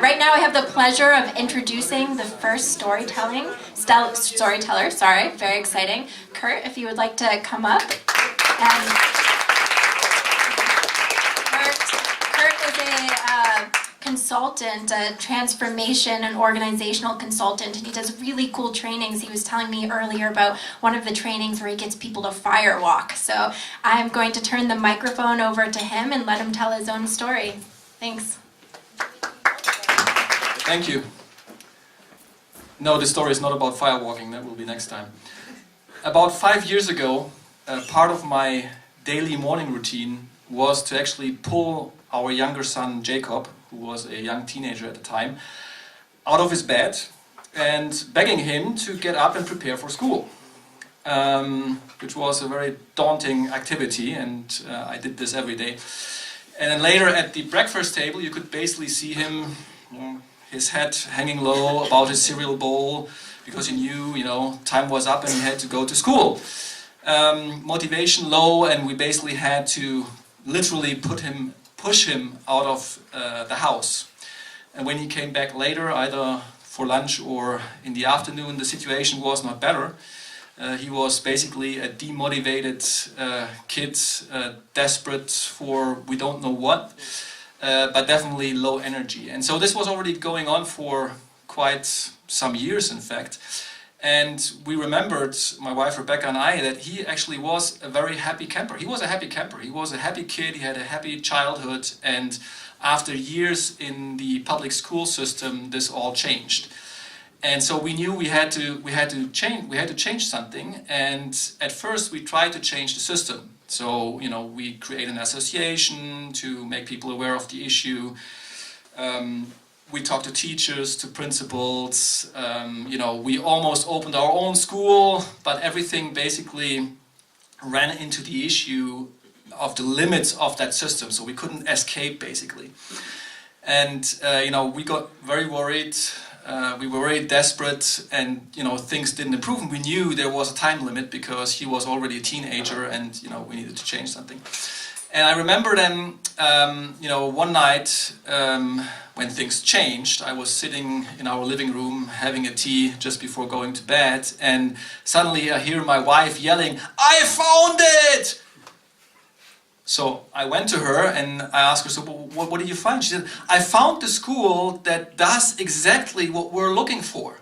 Right now I have the pleasure of introducing the first storyteller, very exciting. Kurt, if you would like to come up. And Kurt is a consultant, a transformation and organizational consultant, and he does really cool trainings. He was telling me earlier about one of the trainings where he gets people to firewalk. So I'm going to turn the microphone over to him and let him tell his own story. Thanks. Thank you. No, this story is not about firewalking, that will be next time. About 5 years ago, part of my daily morning routine was to actually pull our younger son, Jacob, who was a young teenager at the time, out of his bed and begging him to get up and prepare for school, which was a very daunting activity, and I did this every day. And then later at the breakfast table, you could basically see him, his head hanging low about his cereal bowl, because he knew, time was up and he had to go to school. Motivation low, and we basically had to literally push him out of the house. And when he came back later, either for lunch or in the afternoon, the situation was not better. He was basically a demotivated kid, desperate for we don't know what. But definitely low energy. And so this was already going on for quite some years, in fact. And we remembered, my wife Rebecca and I, that he actually was a very happy camper. He was a happy camper. He was a happy kid. He had a happy childhood. And after years in the public school system, this all changed. And so we knew we had to change something. And at first we tried to change the system. So, we create an association to make people aware of the issue. We talked to teachers, to principals. We almost opened our own school, but everything basically ran into the issue of the limits of that system. So we couldn't escape, basically. And, we got very worried. We were very desperate, and things didn't improve. And we knew there was a time limit because he was already a teenager, and we needed to change something. And I remember then, one night when things changed, I was sitting in our living room having a tea just before going to bed, and suddenly I hear my wife yelling, "I found it!" So I went to her and I asked her, "So what did you find?" She said, "I found the school that does exactly what we're looking for."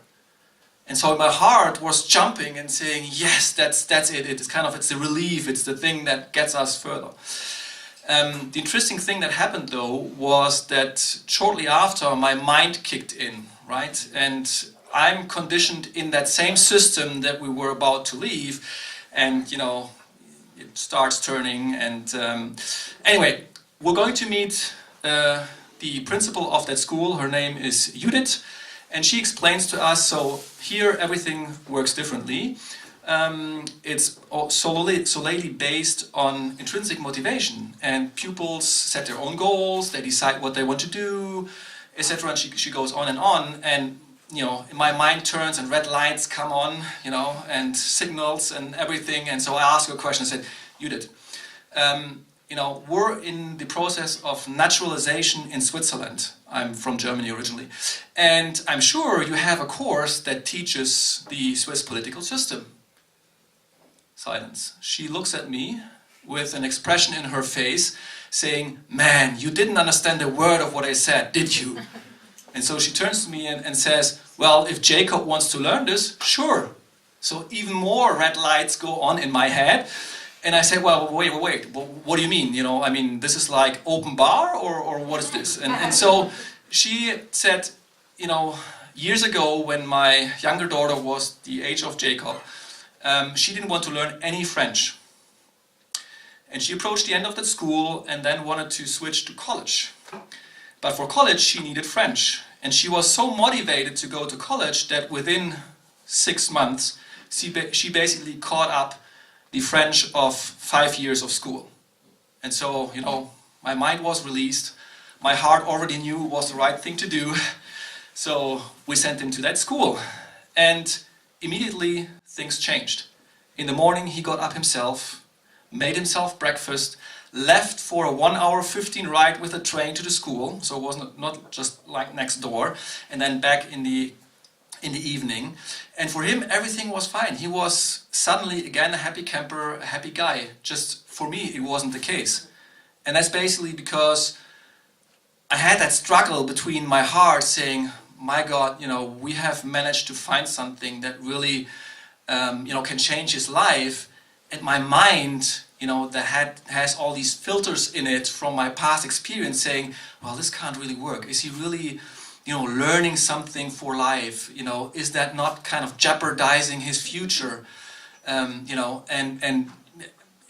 And so my heart was jumping and saying, "Yes, that's it. It's the relief. It's the thing that gets us further." The interesting thing that happened though was that shortly after my mind kicked in, right? And I'm conditioned in that same system that we were about to leave, and it starts turning. And anyway, we're going to meet the principal of that school. Her name is Judith, and she explains to us, so here everything works differently. It's solely based on intrinsic motivation, and pupils set their own goals, they decide what they want to do, etc. And she goes on, and my mind turns and red lights come on, and signals and everything. And so I asked her a question. I said, "Judith, we're in the process of naturalization in Switzerland." I'm from Germany originally. "And I'm sure you have a course that teaches the Swiss political system." Silence. She looks at me with an expression in her face saying, "Man, you didn't understand a word of what I said, did you?" And so she turns to me and says, "Well, if Jacob wants to learn this, sure." So even more red lights go on in my head. And I say, "Well, wait, what do you mean? This is like open bar or what is this?" And so she said, years ago when my younger daughter was the age of Jacob, she didn't want to learn any French. And she approached the end of that school and then wanted to switch to college. But for college, she needed French. And she was so motivated to go to college that within 6 months, she basically caught up the French of 5 years of school. And so, my mind was released. My heart already knew it was the right thing to do. So we sent him to that school. And immediately things changed. In the morning, he got up himself. made himself breakfast, left for a 1-hour 15 ride with a train to the school, so it was not just like next door, and then back in the evening. And for him, everything was fine. He was suddenly again a happy camper, a happy guy. Just for me, it wasn't the case. And that's basically because I had that struggle between my heart saying, my God, you know, we have managed to find something that really, you know, can change his life. And my mind, you know, that has all these filters in it from my past experience saying, well, this can't really work. Is he really, you know, learning something for life? You know, is that not kind of jeopardizing his future? You know, and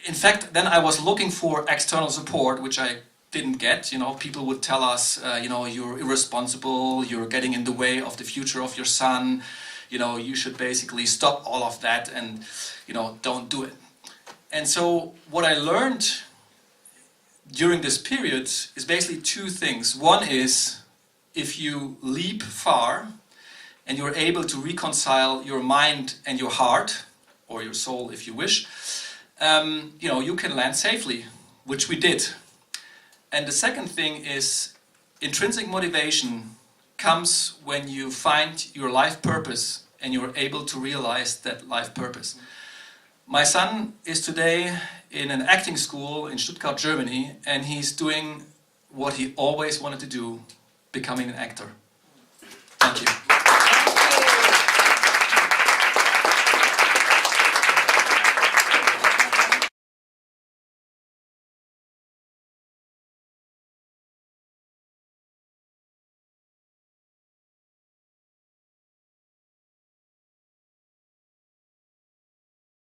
in fact, then I was looking for external support, which I didn't get. You know, people would tell us, you know, you're irresponsible, you're getting in the way of the future of your son, you know, you should basically stop all of that and, you know, don't do it. And so what I learned during this period is basically two things. One is, if you leap far and you're able to reconcile your mind and your heart, or your soul if you wish, you know, you can land safely, which we did. And the second thing is, intrinsic motivation comes when you find your life purpose and you're able to realize that life purpose. My son is today in an acting school in Stuttgart, Germany, and he's doing what he always wanted to do, becoming an actor. Thank you.